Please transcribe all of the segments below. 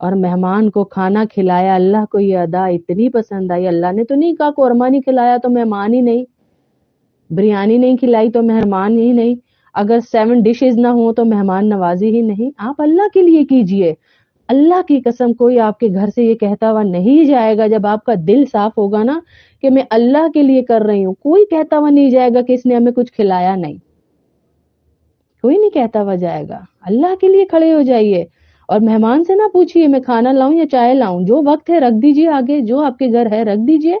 اور مہمان کو کھانا کھلایا, اللہ کو یہ ادا اتنی پسند آئی. اللہ نے تو نہیں کہا قورمہ نہیں کھلایا تو مہمان ہی نہیں, بریانی نہیں کھلائی تو مہمان ہی نہیں, اگر 7 ڈشز نہ ہوں تو مہمان نوازی ہی نہیں. آپ اللہ کے لیے کیجئے. اللہ کی قسم کوئی آپ کے گھر سے یہ کہتا ہوا نہیں جائے گا, جب آپ کا دل صاف ہوگا نا کہ میں اللہ کے لیے کر رہی ہوں, کوئی کہتا ہوا نہیں جائے گا کہ اس نے ہمیں کچھ کھلایا نہیں, کوئی نہیں کہتا ہوا جائے گا. اللہ کے لیے کھڑے ہو جائیے. اور مہمان سے نہ پوچھیے میں کھانا لاؤں یا چائے لاؤں, جو وقت ہے رکھ دیجئے آگے, جو آپ کے گھر ہے رکھ دیجئے.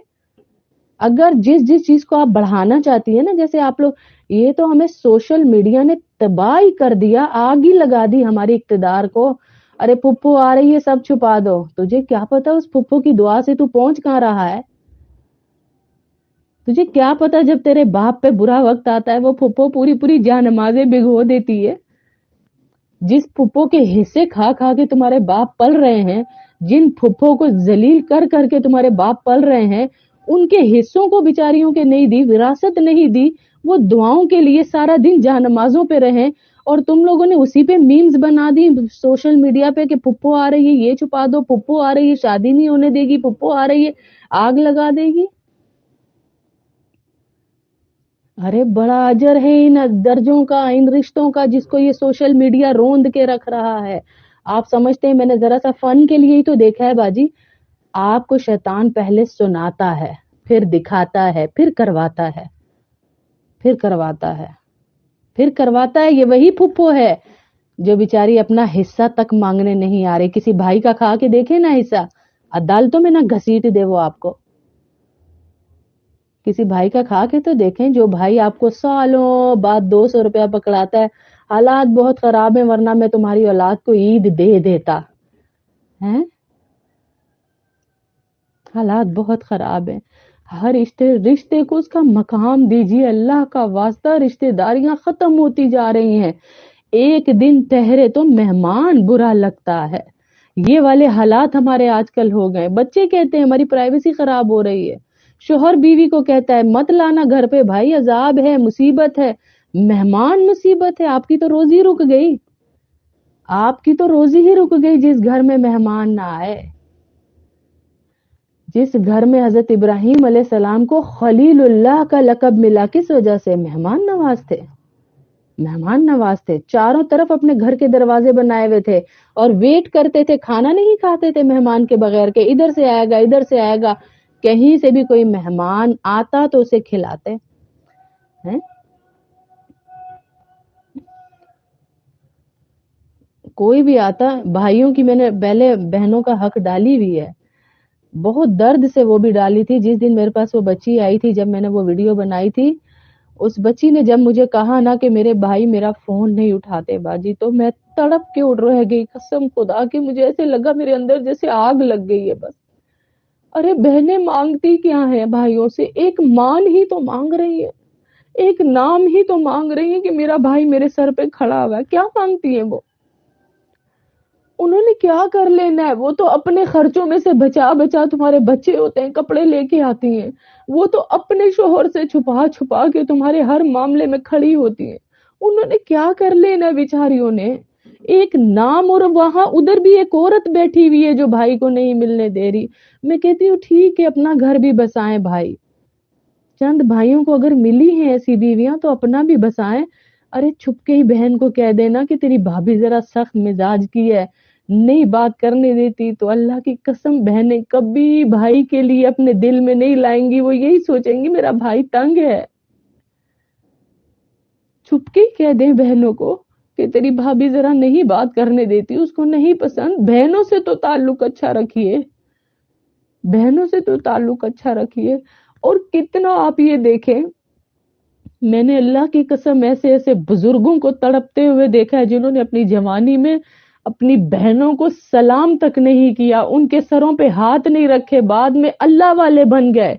اگر جس چیز کو آپ بڑھانا چاہتی ہیں نا, جیسے آپ لوگ, یہ تو ہمیں سوشل میڈیا نے تباہ کر دیا, آگ ہی لگا دی ہماری اقتدار کو. ارے پھپھو آ رہی ہے سب چھپا دو, تجھے کیا پتا اس پھپھو کی دعا سے تو پہنچ کہاں رہا ہے. تجھے کیا پتا جب تیرے باپ پہ برا وقت آتا ہے وہ پھپھو پوری جان نمازیں بھگو دیتی ہے. جس پھپھو کے حصے کھا کھا کے تمہارے باپ پل رہے ہیں, جن پھپھو کو ذلیل کر کر کے تمہارے باپ پل رہے ہیں, ان کے حصوں کو بیچاریوں کے نہیں دی, وراثت نہیں دی, وہ دعاؤں کے لیے سارا دن جان نمازوں پہ رہے, اور تم لوگوں نے اسی پہ میمز بنا دی سوشل میڈیا پہ کہ پھپھو آ رہی ہے یہ چھپا دو, پھپھو آ رہی ہے شادی نہیں ہونے دے گی, پھپھو آ رہی ہے آگ لگا دے گی. ارے بڑا اجر ہے ان درجوں کا, ان رشتوں کا, جس کو یہ سوشل میڈیا روند کے رکھ رہا ہے. آپ سمجھتے ہیں میں نے ذرا سا فن کے لیے ہی تو دیکھا ہے باجی. آپ کو شیطان پہلے سناتا ہے, پھر دکھاتا ہے, پھر کرواتا ہے, پھر کرواتا ہے, پھر کرواتا ہے. یہ وہی پھپھو ہے جو بیچاری اپنا حصہ تک مانگنے نہیں آ رہی. کسی بھائی کا کھا کے دیکھے نا حصہ, عدالتوں میں نہ گھسیٹ دے وہ آپ کو. کسی بھائی کا کھا کے تو دیکھیں, جو بھائی آپ کو سالوں بعد 200 روپیہ پکڑاتا ہے, حالات بہت خراب ہیں ورنہ میں تمہاری اولاد کو عید دے دیتا ہے. حالات بہت خراب ہیں. ہر رشتے کو اس کا مقام دیجیے, اللہ کا واسطہ. رشتے داریاں ختم ہوتی جا رہی ہیں. ایک دن ٹھہرے تو مہمان برا لگتا ہے. یہ والے حالات ہمارے آج کل ہو گئے. بچے کہتے ہیں ہماری پرائیویسی خراب ہو رہی ہے, شوہر بیوی کو کہتا ہے مت لانا گھر پہ بھائی, عذاب ہے, مصیبت ہے. مہمان مصیبت ہے, آپ کی تو روزی رک گئی, آپ کی تو روزی ہی رک گئی جس گھر میں مہمان نہ آئے. جس گھر میں حضرت ابراہیم علیہ السلام کو خلیل اللہ کا لقب ملا, کس وجہ سے؟ مہمان نواز تھے. مہمان نواز تھے, چاروں طرف اپنے گھر کے دروازے بنائے ہوئے تھے اور ویٹ کرتے تھے, کھانا نہیں کھاتے تھے مہمان کے بغیر کہ ادھر سے آئے گا ادھر سے آئے گا. کہیں سے بھی کوئی مہمان آتا تو اسے کھلاتے ہیں. کوئی بھی آتا, بھائیوں کی میں نے پہلے بہنوں کا حق ڈالی ہوئی ہے, بہت درد سے وہ بھی ڈالی تھی. جس دن میرے پاس وہ بچی آئی تھی, جب میں نے وہ ویڈیو بنائی تھی, اس بچی نے جب مجھے کہا نا کہ میرے بھائی میرا فون نہیں اٹھاتے باجی, تو میں تڑپ کے اڑ رہ گئی قسم خدا کی. مجھے ایسے لگا میرے اندر جیسے آگ لگ گئی ہے بس. ارے بہنیں مانگتی کیا ہیں بھائیوں سے؟ ایک مان ہی تو مانگ رہی ہے, ایک نام ہی تو مانگ رہی ہے کہ میرا بھائی میرے سر پہ کھڑا ہوا ہے. کیا مانگتی ہیں وہ؟ انہوں نے کیا کر لینا ہے؟ وہ تو اپنے خرچوں میں سے بچا بچا, تمہارے بچے ہوتے ہیں کپڑے لے کے آتی ہیں, وہ تو اپنے شوہر سے چھپا چھپا کے تمہارے ہر معاملے میں کھڑی ہوتی ہیں. انہوں نے کیا کر لینا بیچاریوں نے؟ ایک نام, اور وہاں ادھر بھی ایک عورت بیٹھی ہوئی ہے جو بھائی کو نہیں ملنے دے رہی. میں کہتی ہوں ٹھیک ہے اپنا گھر بھی بسائیں بھائی, چند بھائیوں کو اگر ملی ہیں ایسی بیویاں تو اپنا بھی بسائیں. ارے چھپ کے ہی بہن کو کہہ دینا کہ تیری بھابھی ذرا سخت مزاج کی ہے, نہیں بات کرنے دیتی, تو اللہ کی قسم بہنیں کبھی بھائی کے لیے اپنے دل میں نہیں لائیں گی. وہ یہی سوچیں گی میرا بھائی تنگ ہے. چھپ کے ہی کہہ دیں بہنوں کو کہ تیری بھابھی ذرا نہیں بات کرنے دیتی, اس کو نہیں پسند. بہنوں سے تو تعلق اچھا رکھیے, بہنوں سے تو تعلق اچھا رکھیے. اور کتنا آپ یہ دیکھیں, میں نے اللہ کی قسم ایسے ایسے بزرگوں کو تڑپتے ہوئے دیکھا ہے جنہوں نے اپنی جوانی میں اپنی بہنوں کو سلام تک نہیں کیا, ان کے سروں پہ ہاتھ نہیں رکھے. بعد میں اللہ والے بن گئے,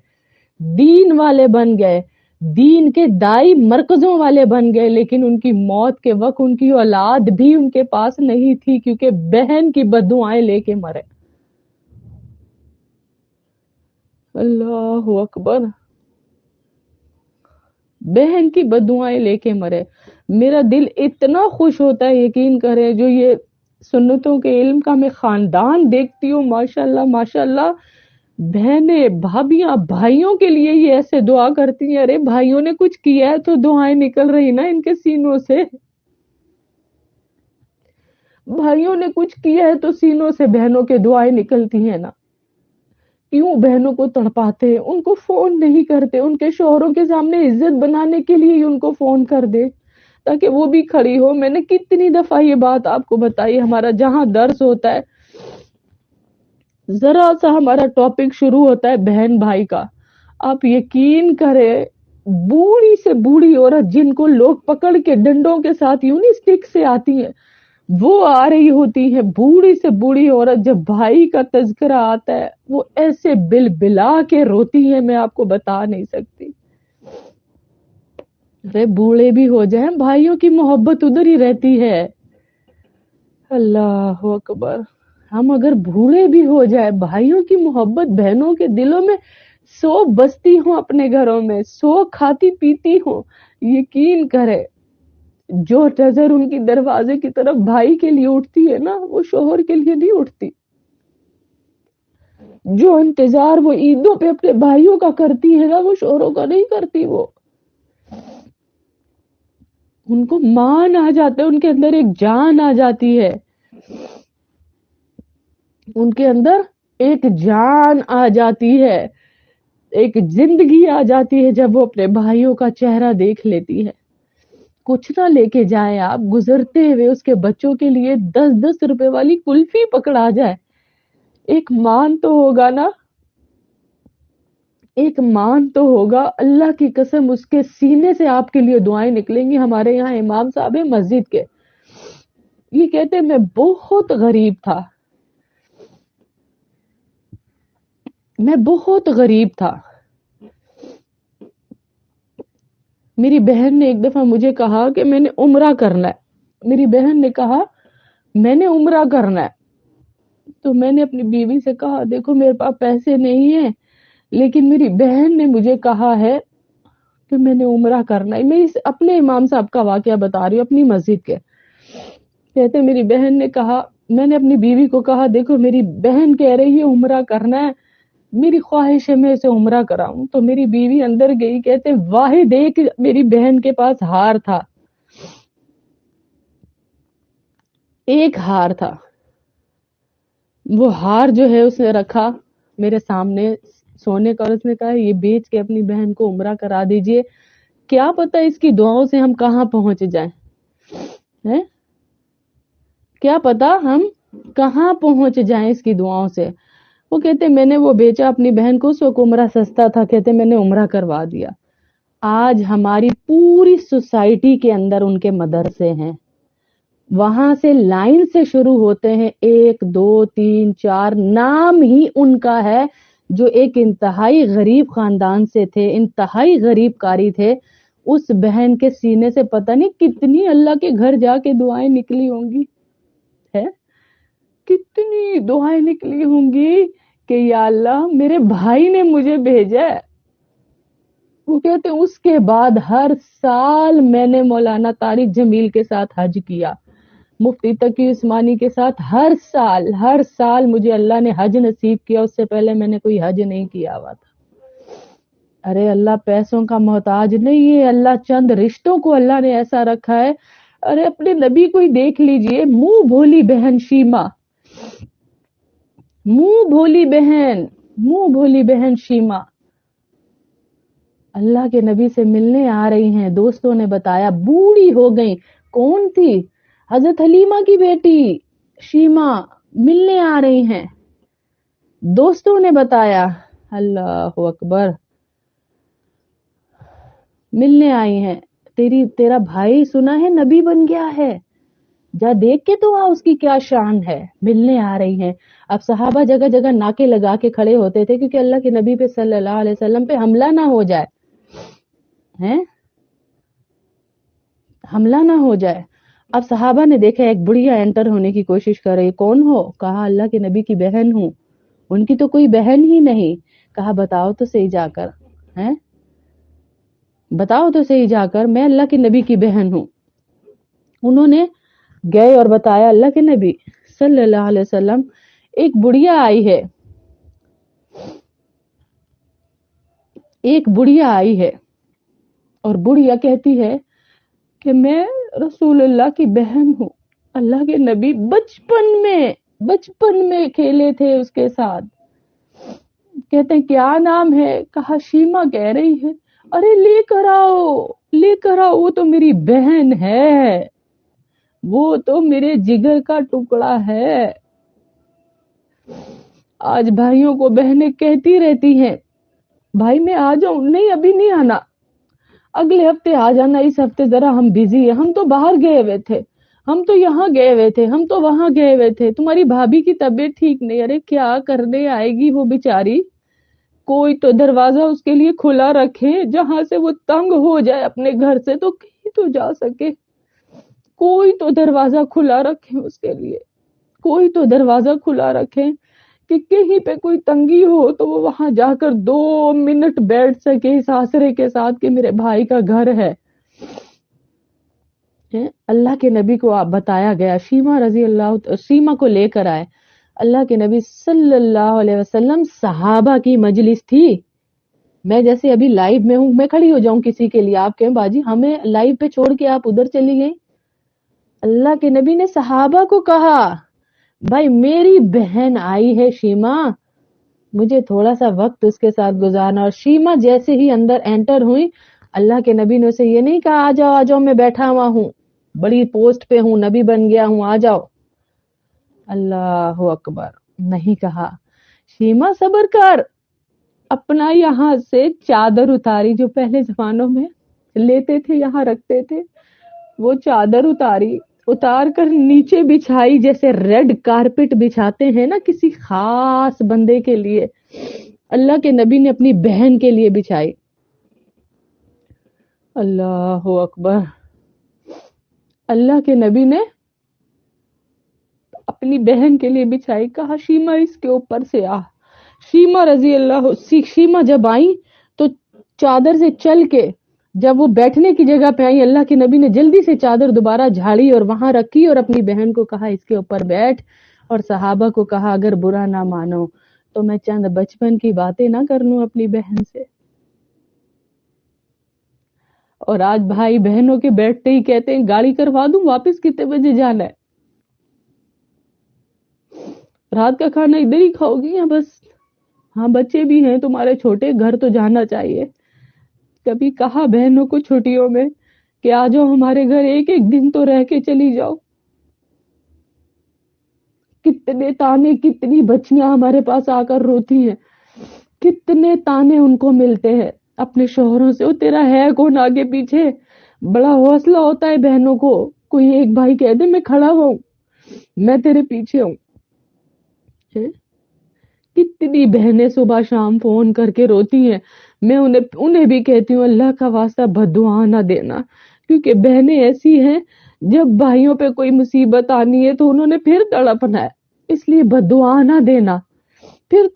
دین والے بن گئے, دین کے دائی مرکزوں والے بن گئے, لیکن ان کی موت کے وقت ان کی اولاد بھی ان کے پاس نہیں تھی, کیونکہ بہن کی بددعائیں لے کے مرے. اللہ اکبر, بہن کی بددعائیں لے کے مرے. میرا دل اتنا خوش ہوتا ہے, یقین کرے, جو یہ سنتوں کے علم کا میں خاندان دیکھتی ہوں، ماشاءاللہ ماشاءاللہ، بہنیں بھابیاں بھائیوں کے لیے یہ ایسے دعا کرتی ہیں، ارے بھائیوں نے کچھ کیا ہے تو دعائیں نکل رہی نا ان کے سینوں سے، بھائیوں نے کچھ کیا ہے تو سینوں سے بہنوں کے دعائیں نکلتی ہیں نا۔ کیوں بہنوں کو تڑپاتے، ان کو فون نہیں کرتے، ان کے شوہروں کے سامنے عزت بنانے کے لیے ہی ان کو فون کر دے تاکہ وہ بھی کھڑی ہو۔ میں نے کتنی دفعہ یہ بات آپ کو بتائی، ہمارا جہاں درس ہوتا ہے، ذرا سا ہمارا ٹاپک شروع ہوتا ہے بہن بھائی کا، آپ یقین کریں بوڑھی سے بوڑھی عورت جن کو لوگ پکڑ کے ڈنڈوں کے ساتھ یوں نہیں اسٹک سے آتی ہیں، وہ آ رہی ہوتی ہے، بوڑھی سے بوڑھی عورت، جب بھائی کا تذکرہ آتا ہے وہ ایسے بل بلا کے روتی ہے، میں آپ کو بتا نہیں سکتی۔ ارے بوڑھے بھی ہو جائیں بھائیوں کی محبت ادھر ہی رہتی ہے۔ اللہ اکبر، ہم اگر بوڑھے بھی ہو جائے بھائیوں کی محبت بہنوں کے دلوں میں 100 بستی ہوں، اپنے گھروں میں 100 کھاتی پیتی ہوں، یقین کرے جو نظر ان کی دروازے کی طرف بھائی کے لیے اٹھتی ہے نا، وہ شوہر کے لیے نہیں اٹھتی۔ جو انتظار وہ عیدوں پہ اپنے بھائیوں کا کرتی ہے نا، وہ شوہروں کا نہیں کرتی۔ وہ ان کو مان آ جاتا ہے، ان کے اندر ایک جان آ جاتی ہے، ان کے اندر ایک جان آ جاتی ہے، ایک زندگی آ جاتی ہے جب وہ اپنے بھائیوں کا چہرہ دیکھ لیتی ہے۔ کچھ نہ لے کے جائیں آپ، گزرتے ہوئے اس کے بچوں کے لیے 10-10 روپے والی کلفی پکڑا جائے، ایک مان تو ہوگا نا، ایک مان تو ہوگا۔ اللہ کی قسم اس کے سینے سے آپ کے لیے دعائیں نکلیں گی۔ ہمارے یہاں امام صاحب ہیں مسجد کے، یہ کہتے میں بہت غریب تھا، میں بہت غریب تھا، میری بہن نے ایک دفعہ مجھے کہا کہ میں نے عمرہ کرنا ہے، میری بہن نے کہا میں نے عمرہ کرنا ہے، تو میں نے اپنی بیوی سے کہا دیکھو میرے پاس پیسے نہیں ہیں، لیکن میری بہن نے مجھے کہا ہے کہ میں نے عمرہ کرنا ہے۔ میں اپنے امام صاحب کا واقعہ بتا رہی ہوں، اپنی مسجد کے، کہتے میری بہن نے کہا، میں نے اپنی بیوی کو کہا دیکھو میری بہن کہہ رہی ہے عمرہ کرنا ہے، میری خواہش ہے میں اسے عمرہ کراؤں۔ تو میری بیوی اندر گئی، کہتے واحد ایک میری بہن کے پاس ہار تھا، ایک ہار تھا، وہ ہار جو ہے اس نے رکھا میرے سامنے سونے کا، اور اس نے کہا یہ بیچ کے اپنی بہن کو عمرہ کرا دیجئے، کیا پتا اس کی دعاؤں سے ہم کہاں پہنچ جائیں، کیا پتا ہم کہاں پہنچ جائیں اس کی دعاؤں سے۔ وہ کہتے میں نے وہ بیچا اپنی بہن کو، اس وقت عمرہ سستا تھا، کہتے میں نے عمرہ کروا دیا۔ آج ہماری پوری سوسائٹی کے اندر ان کے مدرسے ہیں، وہاں سے لائن سے شروع ہوتے ہیں، 1 2 3 4 نام ہی ان کا ہے، جو ایک انتہائی غریب خاندان سے تھے، انتہائی غریب کاری تھے، اس بہن کے سینے سے پتہ نہیں کتنی اللہ کے گھر جا کے دعائیں نکلی ہوں گی، ہے کتنی دعائیں نکلی ہوں گی کہ یا اللہ میرے بھائی نے مجھے بھیجا ہے۔ وہ کہتے اس کے بعد ہر سال میں نے مولانا طارق جمیل کے ساتھ حج کیا، مفتی تقی عثمانی کے ساتھ، ہر سال مجھے اللہ نے حج نصیب کیا، اس سے پہلے میں نے کوئی حج نہیں کیا ہوا تھا۔ ارے اللہ پیسوں کا محتاج نہیں ہے، اللہ چند رشتوں کو اللہ نے ایسا رکھا ہے۔ ارے اپنے نبی کو ہی دیکھ لیجئے، منہ بھولی بہن شیما، منہ بھولی بہن شیما اللہ کے نبی سے ملنے آ رہی ہیں، دوستوں نے بتایا بوڑھی ہو گئی، کون تھی؟ حضرت حلیمہ کی بیٹی شیما ملنے آ رہی ہیں، دوستوں نے بتایا، اللہ اکبر، ملنے آئی ہیں، تیرا بھائی سنا ہے نبی بن گیا ہے، جا دیکھ کے تو اس کی کیا شان ہے، ملنے آ رہی ہیں۔ اب صحابہ جگہ جگہ ناکے لگا کے کھڑے ہوتے تھے کیونکہ اللہ کے نبی پہ صلی اللہ علیہ وسلم پہ حملہ نہ ہو جائے، حملہ نہ ہو جائے۔ اب صحابہ نے دیکھا ایک بڑھیا انٹر ہونے کی کوشش کر رہی، کون ہو؟ کہا اللہ کے نبی کی بہن ہوں، ان کی تو کوئی بہن ہی نہیں۔ کہا بتاؤ تو صحیح جا کر، بتاؤ تو صحیح جا کر، میں اللہ کے نبی کی بہن ہوں۔ انہوں نے گئے اور بتایا اللہ کے نبی صلی اللہ علیہ وسلم ایک بڑھیا آئی ہے اور بڑھیا کہتی ہے کہ میں رسول اللہ کی بہن ہوں. اللہ کے نبی بچپن میں کھیلے تھے اس کے ساتھ. کہتے ہیں کیا نام ہے؟ کہا شیما کہہ رہی ہے. ارے لے کر آؤ، وہ تو میری بہن ہے، وہ تو میرے جگر کا ٹکڑا ہے. آج بھائیوں کو بہنیں کہتی رہتی ہیں بھائی میں آ جاؤں، نہیں ابھی نہیں آنا، اگلے ہفتے آ جانا، اس ہفتے ذرا ہم بزی ہیں، ہم تو باہر گئے ہوئے تھے، ہم تو یہاں گئے ہوئے تھے، ہم تو وہاں گئے ہوئے تھے، تمہاری بھابھی کی طبیعت ٹھیک نہیں. ارے کیا کرنے آئے گی وہ بیچاری؟ کوئی تو دروازہ اس کے لیے کھلا رکھے، جہاں سے وہ تنگ ہو جائے اپنے گھر سے تو کہیں تو جا سکے. کوئی تو دروازہ کھلا رکھے اس کے لیے، کوئی تو دروازہ کھلا رکھے کہ کہیں پہ کوئی تنگی ہو تو وہ وہاں جا کر 2 منٹ بیٹھ سکے اس آسرے کے ساتھ کہ میرے بھائی کا گھر ہے. اللہ کے نبی کو آپ بتایا گیا، شیما کو لے کر آئے. اللہ کے نبی صلی اللہ علیہ وسلم، صحابہ کی مجلس تھی. میں جیسے ابھی لائیو میں ہوں، میں کھڑی ہو جاؤں کسی کے لیے، آپ کہیں باجی ہمیں لائیو پہ چھوڑ کے آپ ادھر چلی گئی. اللہ کے نبی نے صحابہ کو کہا بھائی میری بہن آئی ہے شیما، مجھے تھوڑا سا وقت اس کے ساتھ گزارنا. اور شیما جیسے ہی اندر انٹر ہوئی، اللہ کے نبی نے اسے یہ نہیں کہا آ جاؤ میں بیٹھا ہوا ہوں، بڑی پوسٹ پہ ہوں، نبی بن گیا ہوں، آ جاؤ. اللہ اکبر، نہیں کہا شیما صبر کر. اپنا یہاں سے چادر اتاری، جو پہلے زمانوں میں لیتے تھے یہاں رکھتے تھے، وہ چادر اتار کر نیچے بچھائی، جیسے ریڈ کارپٹ بچھاتے ہیں نا کسی خاص بندے کے لیے، اللہ کے نبی نے اپنی بہن کے لیے بچھائی. اللہ اکبر. اللہ کے نبی نے اپنی بہن کے لیے بچھائی، کہا شیما اس کے اوپر سے آ. شیما جب آئی تو چادر سے چل کے جب وہ بیٹھنے کی جگہ پہ آئی، اللہ کے نبی نے جلدی سے چادر دوبارہ جھاڑی اور وہاں رکھی اور اپنی بہن کو کہا اس کے اوپر بیٹھ. اور صحابہ کو کہا اگر برا نہ مانو تو میں چند بچپن کی باتیں نہ کر لوں اپنی بہن سے. اور آج بھائی بہنوں کے بیٹھتے ہی کہتے ہیں گاڑی کروا دوں، واپس کتنے بجے جانا ہے، رات کا کھانا ادھر ہی کھاؤ گی یا بس؟ ہاں بچے بھی ہیں تمہارے چھوٹے، گھر تو جانا چاہیے. کبھی کہا بہنوں کو چھٹیوں میں کہ آ جاؤ ہمارے گھر، ایک دن تو رہ کے چلی جاؤ؟ کتنے تانے، کتنی بچیاں ہمارے پاس آ کر روتی ہیں، کتنے تانے ان کو ملتے ہیں اپنے شوہروں سے، وہ تیرا ہے کون آگے پیچھے. بڑا حوصلہ ہوتا ہے بہنوں کو، کوئی ایک بھائی کہہ دے میں کھڑا ہوں، میں تیرے پیچھے ہوں. کتنی بہنیں صبح شام فون کر کے روتی ہیں. میں انہیں بھی کہتی ہوں اللہ کا واسطہ بددعا نہ دینا، کیونکہ بہنیں ایسی ہیں جب بھائیوں پہ کوئی مصیبت آنی ہے تو انہوں نے پھر تڑپنا ہے، اس لیے بددعا نہ دینا. پھر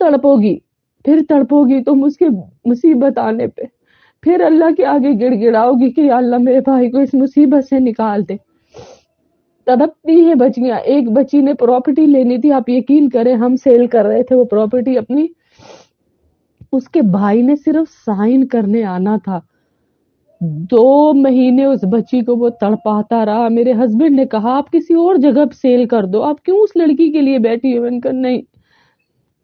تڑپو گی تم اس کے مصیبت آنے پہ، پھر اللہ کے آگے گڑ گڑاؤ گی کہ یا اللہ میرے بھائی کو اس مصیبت سے نکال دے. تڑپتی ہیں بچیاں. ایک بچی نے پراپرٹی لینی تھی، آپ یقین کریں ہم سیل کر رہے تھے وہ پراپرٹی اپنی، اس کے بھائی نے صرف سائن کرنے آنا تھا. 2 مہینے اس بچی کو وہ تڑپاتا رہا. میرے ہسبینڈ نے کہا آپ کسی اور جگہ سیل کر دو، آپ کیوں اس لڑکی کے لیے بیٹھی ہو؟ نہیں،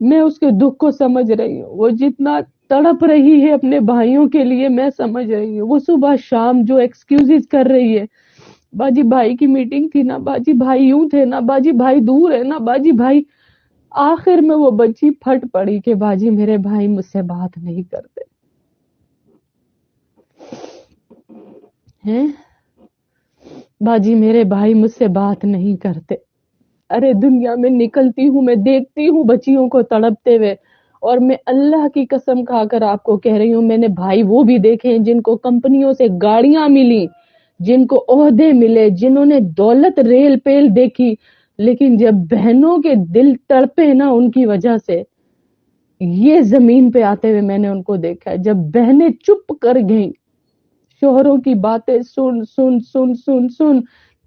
میں اس کے دکھ کو سمجھ رہی ہوں، وہ جتنا تڑپ رہی ہے اپنے بھائیوں کے لیے میں سمجھ رہی ہوں. وہ صبح شام جو ایکسکیوزز کر رہی ہے، باجی بھائی کی میٹنگ تھی نا، باجی بھائی یوں تھے نا، باجی بھائی دور ہے نا، باجی بھائی. آخر میں وہ بچی پھٹ پڑی کہ باجی میرے بھائی مجھ سے بات نہیں کرتے ہیں، باجی میرے بھائی مجھ سے بات نہیں کرتے. ارے دنیا میں نکلتی ہوں میں دیکھتی ہوں بچیوں کو تڑپتے ہوئے، اور میں اللہ کی قسم کھا کر آپ کو کہہ رہی ہوں میں نے بھائی وہ بھی دیکھے جن کو کمپنیوں سے گاڑیاں ملی، جن کو عہدے ملے، جنہوں نے دولت ریل پیل دیکھی، لیکن جب بہنوں کے دل تڑپے نا ان کی وجہ سے، یہ زمین پہ آتے ہوئے میں نے ان کو دیکھا ہے. جب بہنیں چپ کر گئیں، شوہروں کی باتیں سن سن سن سن سن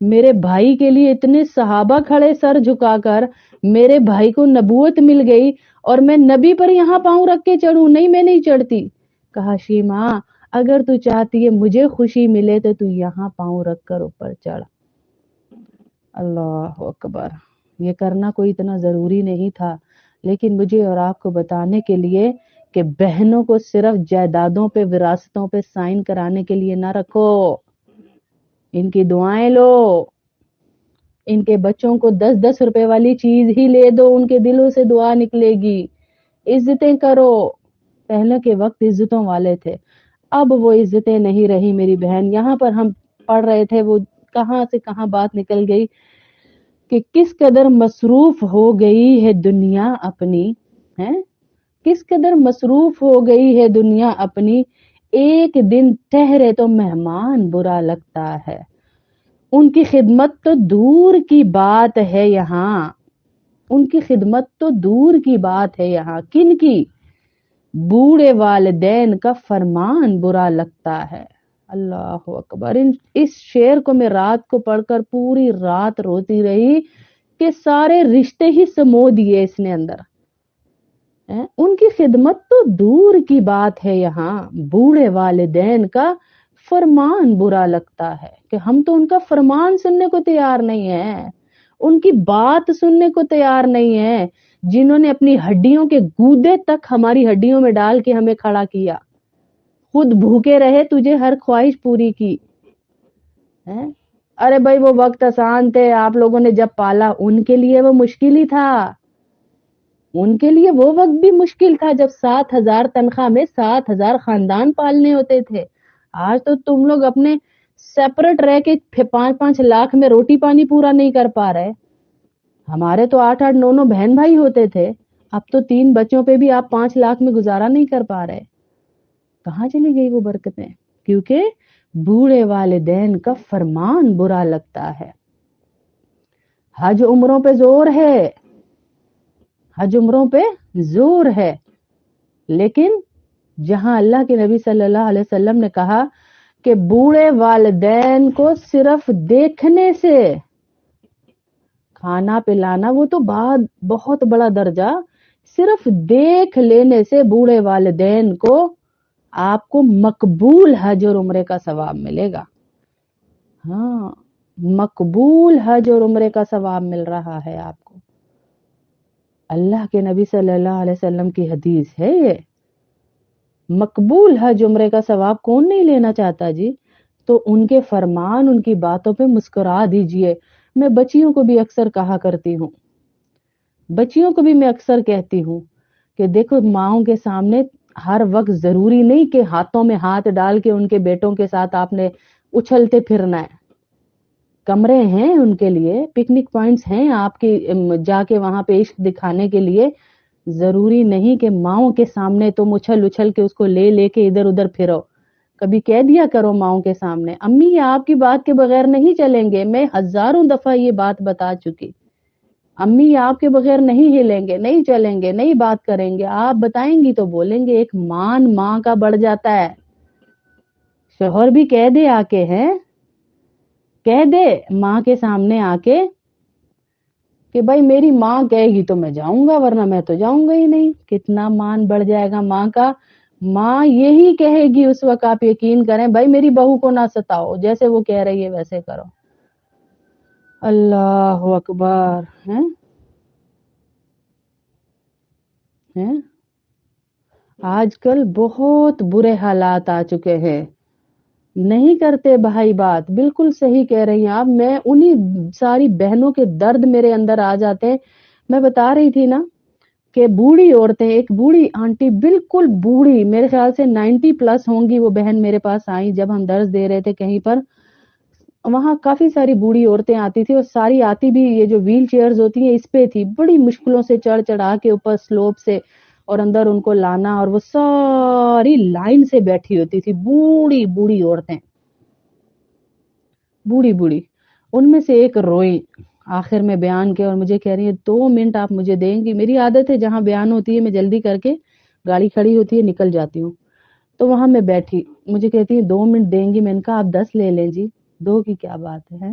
میرے بھائی کے لیے اتنے صحابہ کھڑے سر جھکا کر, میرے بھائی کو نبوت مل گئی اور میں نبی پر یہاں پاؤں رکھ کے چڑھوں؟ نہیں, میں نہیں چڑھتی. کہا شیما اگر تو چاہتی ہے مجھے خوشی ملے تو یہاں پاؤں رکھ کر اوپر چڑھ. اللہ اکبر. یہ کرنا کوئی اتنا ضروری نہیں تھا, لیکن مجھے اور آپ کو بتانے کے لیے کہ بہنوں کو صرف جائیدادوں پہ, وراثتوں پہ سائن کرانے کے لیے نہ رکھو. ان کی دعائیں لو, ان کے بچوں کو 10-10 روپے والی چیز ہی لے دو, ان کے دلوں سے دعا نکلے گی. عزتیں کرو. پہلے کے وقت عزتوں والے تھے, اب وہ عزتیں نہیں رہی میری بہن. یہاں پر ہم پڑھ رہے تھے, وہ کہاں سے کہاں بات نکل گئی کہ کس قدر مصروف ہو گئی ہے دنیا اپنی, ہے کس قدر مصروف ہو گئی ہے دنیا اپنی. ایک دن ٹھہرے تو مہمان برا لگتا ہے. ان کی خدمت تو دور کی بات ہے یہاں, ان کی خدمت تو دور کی بات ہے یہاں. کن کی؟ بوڑھے والدین کا فرمان برا لگتا ہے. اللہ اکبر. اس شعر کو میں رات کو پڑھ کر پوری رات روتی رہی کہ سارے رشتے ہی سمو دیے اس نے اندر. ان کی خدمت تو دور کی بات ہے یہاں, بوڑھے والدین کا فرمان برا لگتا ہے. کہ ہم تو ان کا فرمان سننے کو تیار نہیں ہیں, ان کی بات سننے کو تیار نہیں ہیں, جنہوں نے اپنی ہڈیوں کے گودے تک ہماری ہڈیوں میں ڈال کے ہمیں کھڑا کیا, خود بھوکے رہے, تجھے ہر خواہش پوری کی. ارے بھائی وہ وقت آسان تھے, آپ لوگوں نے جب پالا ان کے لیے وہ مشکل ہی تھا. ان کے لیے وہ وقت بھی مشکل تھا جب 7,000 تنخواہ میں 7,000 خاندان پالنے ہوتے تھے. آج تو تم لوگ اپنے سیپریٹ رہ کے 5-5 لاکھ میں روٹی پانی پورا نہیں کر پا رہے. ہمارے تو 8-8 9 بہن بھائی ہوتے تھے, اب تو 3 بچوں پہ بھی آپ 5 لاکھ میں گزارا نہیں کر پا رہے. کہاں چلی گئی وہ برکتیں؟ کیونکہ بوڑھے والدین کا فرمان برا لگتا ہے. حج عمروں پہ زور ہے, حج عمروں پہ زور ہے, لیکن جہاں اللہ کے نبی صلی اللہ علیہ وسلم نے کہا کہ بوڑھے والدین کو صرف دیکھنے سے, کھانا پلانا وہ تو بعد, بہت بڑا درجہ, صرف دیکھ لینے سے بوڑھے والدین کو آپ کو مقبول حج اور عمرے کا ثواب ملے گا. ہاں, مقبول حج اور عمرے کا ثواب مل رہا ہے آپ کو. اللہ کے نبی صلی اللہ علیہ وسلم کی حدیث ہے یہ. مقبول حج عمرے کا ثواب کون نہیں لینا چاہتا جی؟ تو ان کے فرمان, ان کی باتوں پہ مسکرا دیجئے. میں بچیوں کو بھی اکثر کہا کرتی ہوں, بچیوں کو بھی میں اکثر کہتی ہوں کہ دیکھو ماؤں کے سامنے ہر وقت ضروری نہیں کہ ہاتھوں میں ہاتھ ڈال کے ان کے بیٹوں کے ساتھ آپ نے اچھلتے پھرنا ہے. کمرے ہیں ان کے لیے, پکنک پوائنٹس ہیں آپ کے, جا کے وہاں پہ عشق دکھانے کے لیے. ضروری نہیں کہ ماؤں کے سامنے تم اچھل اچھل کے اس کو لے لے کے ادھر ادھر پھرو. کبھی کہہ دیا کرو ماؤں کے سامنے, امی یہ آپ کی بات کے بغیر نہیں چلیں گے. میں ہزاروں دفعہ یہ بات بتا چکی, امی یہ آپ کے بغیر نہیں ہلیں گے, نہیں چلیں گے, نہیں بات کریں گے. آپ بتائیں گی تو بولیں گے. ایک مان ماں کا بڑھ جاتا ہے. شوہر بھی کہہ دے آ کے, ہیں کہہ دے ماں کے سامنے آ کے کہ بھائی میری ماں کہے گی تو میں جاؤں گا, ورنہ میں تو جاؤں گا ہی نہیں. کتنا مان بڑھ جائے گا ماں کا. ماں یہی کہے گی اس وقت, آپ یقین کریں, بھائی میری بہو کو نہ ستاؤ, جیسے وہ کہہ رہی ہے ویسے کرو. اللہ اکبر. ہیں آج کل بہت برے حالات آ چکے ہیں, نہیں کرتے بھائی بات. بالکل صحیح کہہ رہی ہیں آپ. میں انہی ساری بہنوں کے درد میرے اندر آ جاتے ہیں. میں بتا رہی تھی نا کہ بوڑھی عورتیں, ایک بوڑھی آنٹی, بالکل بوڑھی, میرے خیال سے 90+ ہوں گی, وہ بہن میرے پاس آئی جب ہم درس دے رہے تھے کہیں پر. وہاں کافی ساری بوڑھی عورتیں آتی تھی, اور ساری آتی بھی یہ جو ویل چیئرز ہوتی ہیں اس پہ تھی. بڑی مشکلوں سے چڑھ چڑھا کے اوپر سلوپ سے اور اندر ان کو لانا, اور وہ ساری لائن سے بیٹھی ہوتی تھی, بوڑھی بوڑھی عورتیں, بوڑھی بوڑھی. ان میں سے ایک روئی آخر میں بیان کے, اور مجھے کہہ رہی ہے 2 منٹ آپ مجھے دیں گی. میری عادت ہے جہاں بیان ہوتی ہے میں جلدی کر کے, گاڑی کھڑی ہوتی ہے نکل جاتی ہوں. تو وہاں میں بیٹھی, مجھے کہتی ہے 2 منٹ دیں گی. میں نے کہا آپ 10 لے لیں جی, 2 کی کیا بات ہے.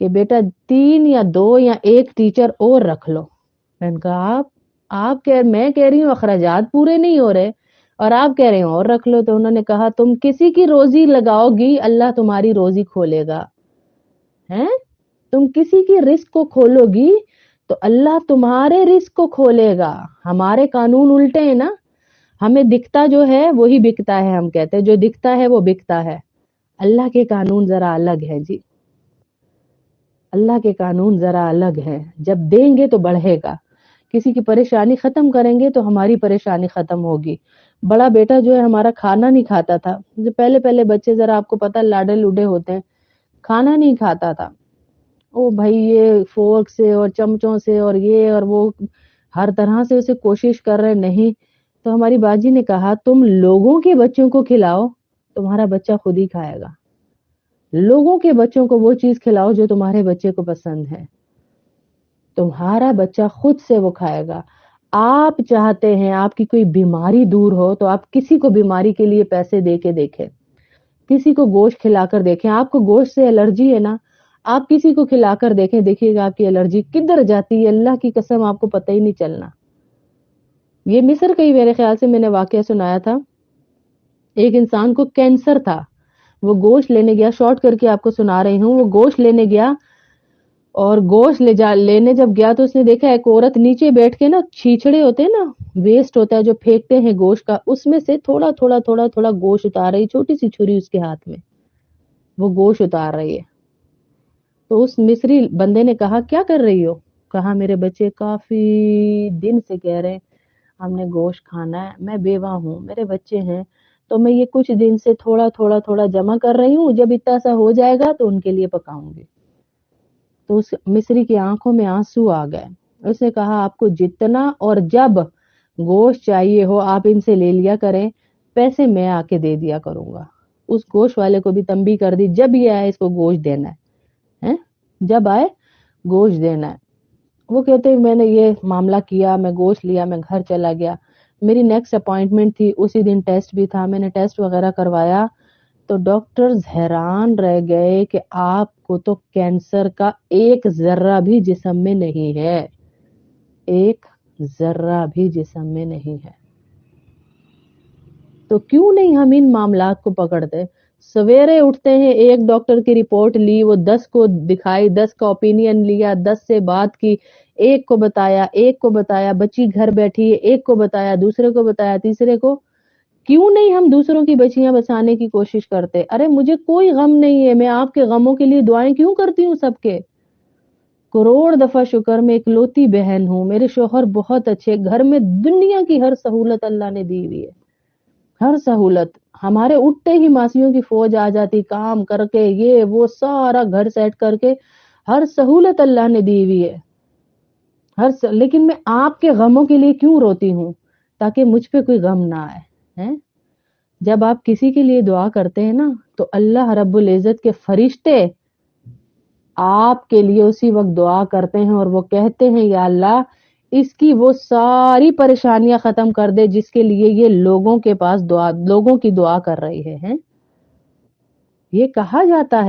کہ بیٹا 3 یا 2 یا 1 ٹیچر اور رکھ لو. میں نے کہا میں کہہ رہی ہوں اخراجات پورے نہیں ہو رہے اور آپ کہہ رہے ہیں اور رکھ لو. تو انہوں نے کہا تم کسی کی روزی لگاؤ گی اللہ تمہاری روزی کھولے گا. ہیں تم کسی کی رزق کو کھولو گی تو اللہ تمہارے رزق کو کھولے گا. ہمارے قانون الٹے ہیں نا, ہمیں دکھتا جو ہے وہی بکتا ہے. ہم کہتے ہیں جو دکھتا ہے وہ بکتا ہے. اللہ کے قانون ذرا الگ ہے جی, اللہ کے قانون ذرا الگ ہے. جب دیں گے تو بڑھے گا, کسی کی پریشانی ختم کریں گے تو ہماری پریشانی ختم ہوگی. بڑا بیٹا جو ہے ہمارا کھانا نہیں کھاتا تھا. جو پہلے بچے ذرا آپ کو پتا لاڈے لوڈے ہوتے ہیں, کھانا نہیں کھاتا تھا. او بھائی یہ فورک سے اور چمچوں سے اور یہ اور وہ ہر طرح سے اسے کوشش کر رہے نہیں. تو ہماری باجی نے کہا تم لوگوں کے بچوں کو کھلاؤ, تمہارا بچہ خود ہی کھائے گا. لوگوں کے بچوں کو وہ چیز کھلاؤ جو تمہارے بچے کو پسند ہے, تمہارا بچہ خود سے وہ کھائے گا. آپ چاہتے ہیں آپ کی کوئی بیماری دور ہو تو آپ کسی کو بیماری کے لیے پیسے دے کے دیکھیں, کسی کو گوشت کھلا کر دیکھیں. آپ کو گوشت سے الرجی ہے نا, آپ کسی کو کھلا کر دیکھیں, دیکھیے گا آپ کی الرجی کدھر جاتی ہے اللہ کی قسم آپ کو پتہ ہی نہیں چلنا. یہ مصر کا ہی میرے خیال سے میں نے واقعہ سنایا تھا. ایک انسان کو کینسر تھا, وہ گوشت لینے گیا, شارٹ کر کے آپ کو سنا رہی ہوں. وہ گوشت لینے گیا اور گوشت لینے جب گیا تو اس نے دیکھا ایک عورت نیچے بیٹھ کے نا, چھیچڑے ہوتے ہیں نا, ویسٹ ہوتا ہے جو پھینکتے ہیں گوشت کا, اس میں سے تھوڑا تھوڑا تھوڑا تھوڑا گوشت اتار رہی, چھوٹی سی چھری اس کے ہاتھ میں, وہ گوشت اتار رہی ہے. تو اس مصری بندے نے کہا کیا کر رہی ہو؟ کہا میرے بچے کافی دن سے کہہ رہے ہم نے گوشت کھانا ہے, میں بیوہ ہوں, میرے بچے ہیں, تو میں یہ کچھ دن سے تھوڑا تھوڑا تھوڑا جمع کر رہی ہوں, جب اتنا سا ہو جائے گا تو ان کے لیے پکاؤں گی. تو اس مصری کی آنکھوں میں آنسو آ گئے. اس نے کہا آپ کو جتنا اور جب گوشت چاہیے ہو آپ ان سے لے لیا کریں, پیسے میں آ کے دے دیا کروں گا. اس گوشت والے کو بھی تنبیہ کر دی, جب یہ آئے اس کو گوشت دینا ہے, جب آئے گوشت دینا ہے. وہ کہتے ہیں میں نے یہ معاملہ کیا, میں گوشت لیا, میں گھر چلا گیا, میری نیکسٹ اپوائنٹمنٹ تھی, اسی دن ٹیسٹ بھی تھا, میں نے ٹیسٹ وغیرہ کروایا تو ڈاکٹرز حیران رہ گئے کہ آپ کو تو کینسر کا 1 ذرہ بھی جسم میں نہیں ہے, 1 ذرہ بھی جسم میں نہیں ہے. تو کیوں نہیں ہم ان معاملات کو پکڑتے؟ سویرے اٹھتے ہیں, ایک ڈاکٹر کی رپورٹ لی, وہ 10 کو دکھائی, 10 کا اوپینین لیا, 10 سے بات کی, ایک کو بتایا, بچی گھر بیٹھی ہے, ایک کو بتایا, دوسرے کو بتایا, تیسرے کو. کیوں نہیں ہم دوسروں کی بچیاں بچانے کی کوشش کرتے؟ ارے مجھے کوئی غم نہیں ہے, میں آپ کے غموں کے لیے دعائیں کیوں کرتی ہوں سب کے, کروڑ دفعہ شکر, میں اکلوتی بہن ہوں, میرے شوہر بہت اچھے, گھر میں دنیا کی ہر سہولت اللہ نے دی ہوئی ہے, ہر سہولت. ہمارے اٹھتے ہی ماسیوں کی فوج آ جاتی, کام کر کے یہ وہ سارا گھر سیٹ کر کے, ہر سہولت اللہ نے دی ہوئی ہے. لیکن میں آپ کے غموں کے لیے کیوں روتی ہوں؟ تاکہ مجھ پہ کوئی غم نہ آئے. جب آپ کسی کے لیے دعا کرتے ہیں نا تو اللہ رب العزت کے فرشتے آپ کے لیے اسی وقت دعا کرتے ہیں اور وہ کہتے ہیں یا اللہ اس کی وہ ساری پریشانیاں ختم کر دے جس کے لیے یہ لوگوں کے پاس لوگوں کی دعا کر رہی ہے. یہ کہا جاتا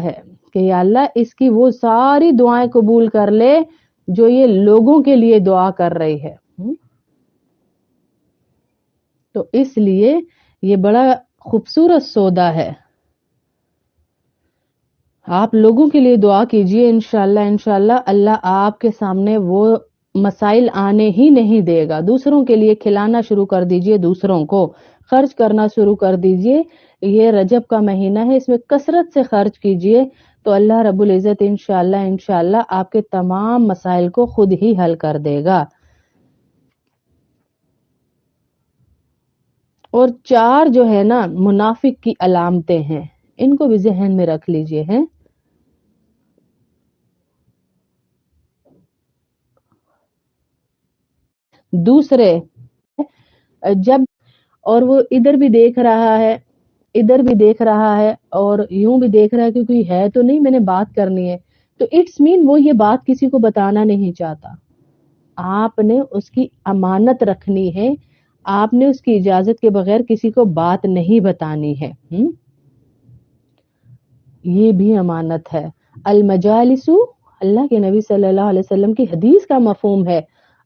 ہے کہ یا اللہ اس کی وہ ساری دعائیں قبول کر لے جو یہ لوگوں کے لیے دعا کر رہی ہے. تو اس لیے یہ بڑا خوبصورت سودا ہے. آپ لوگوں کے لیے دعا کیجئے, انشاءاللہ اللہ آپ کے سامنے وہ مسائل آنے ہی نہیں دے گا. دوسروں کے لیے کھلانا شروع کر دیجئے, دوسروں کو خرچ کرنا شروع کر دیجئے. یہ رجب کا مہینہ ہے, اس میں کثرت سے خرچ کیجئے تو اللہ رب العزت انشاءاللہ آپ کے تمام مسائل کو خود ہی حل کر دے گا. اور 4 جو ہے نا منافق کی علامتیں ہیں, ان کو بھی ذہن میں رکھ لیجئے. ہیں دوسرے جب اور وہ ادھر بھی دیکھ رہا ہے اور یوں بھی دیکھ رہا ہے کہ کوئی ہے تو نہیں, میں نے بات کرنی ہے, تو اٹس مین وہ یہ بات کسی کو بتانا نہیں چاہتا. آپ نے اس کی امانت رکھنی ہے, آپ نے اس کی اجازت کے بغیر کسی کو بات نہیں بتانی ہے. یہ بھی امانت ہے. المجالسو، اللہ کے نبی صلی اللہ علیہ وسلم کی حدیث کا مفہوم ہے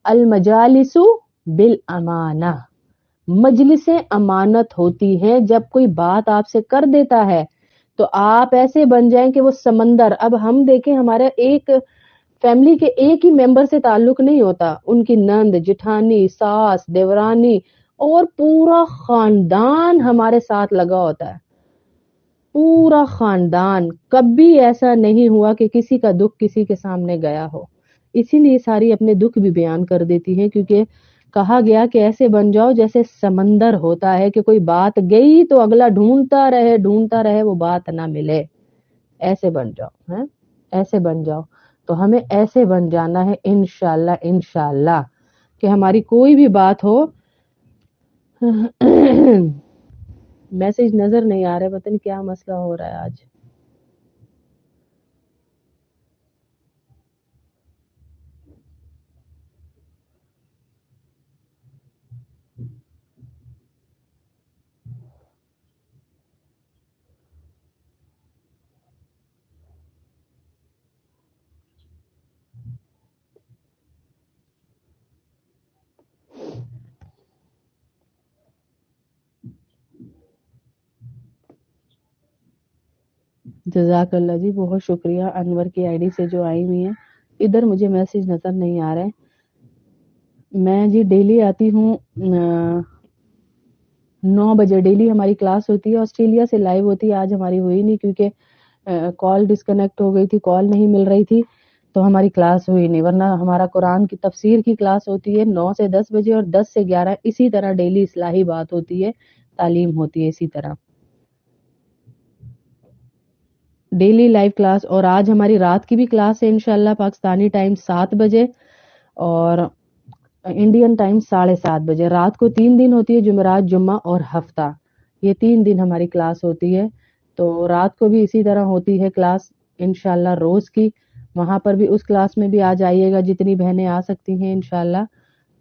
المجالسو بالامانہ. مجلسیں امانت ہوتی ہیں. جب کوئی بات آپ سے کر دیتا ہے تو آپ ایسے بن جائیں کہ وہ سمندر. اب ہم دیکھیں ہمارا ایک فیملی کے ایک ہی ممبر سے تعلق نہیں ہوتا، ان کی نند، جٹھانی، ساس، دیورانی اور پورا خاندان ہمارے ساتھ لگا ہوتا ہے. پورا خاندان. کبھی ایسا نہیں ہوا کہ کسی کا دکھ کسی کے سامنے گیا ہو. اسی لیے ساری اپنے دکھ بھی بیان کر دیتی ہیں، کیونکہ کہا گیا کہ ایسے بن جاؤ جیسے سمندر ہوتا ہے کہ کوئی بات گئی تو اگلا ڈھونڈتا رہے وہ بات نہ ملے. ایسے بن جاؤ، ایسے بن جاؤ. تو ہمیں ایسے بن جانا ہے انشاءاللہ کہ ہماری کوئی بھی بات ہو. میسج نظر نہیں آ رہا، پتہ نہیں کیا مسئلہ ہو رہا ہے آج. جزاک اللہ جی، بہت شکریہ. انور کی آئی ڈی سے جو آئی ہوئی ہیں، ادھر مجھے میسج نظر نہیں آ رہا ہے. میں جی ڈیلی آتی ہوں 9 بجے. ڈیلی ہماری کلاس ہوتی ہے، آسٹریلیا سے لائیو ہوتی ہے. آج ہماری ہوئی نہیں کیونکہ کال ڈسکنیکٹ ہو گئی تھی، کال نہیں مل رہی تھی تو ہماری کلاس ہوئی نہیں. ورنہ ہمارا قرآن کی تفسیر کی کلاس ہوتی ہے 9 سے 10 بجے اور 10 سے 11. اسی طرح ڈیلی اصلاحی بات ہوتی ہے، تعلیم ہوتی ہے اسی طرح ڈیلی لائیو کلاس. اور آج ہماری رات کی بھی کلاس ہے انشاءاللہ. پاکستانی ٹائم 7 بجے اور انڈین ٹائم 7:30 بجے. رات کو 3 دن ہوتی ہے، جمعرات، جمعہ اور ہفتہ. یہ 3 دن ہماری کلاس ہوتی ہے. تو رات کو بھی اسی طرح ہوتی ہے کلاس انشاءاللہ روز کی. وہاں پر بھی اس کلاس میں بھی آ جائیے گا جتنی بہنیں آ سکتی ہیں انشاءاللہ.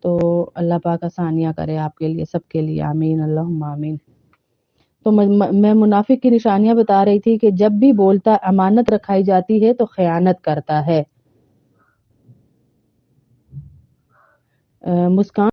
تو اللہ پاک آسانیاں کرے آپ کے لیے، سب کے لیے. آمین اللہم آمین. تو میں منافق کی نشانیاں بتا رہی تھی کہ جب بھی بولتا امانت رکھائی جاتی ہے تو خیانت کرتا ہے. مسکان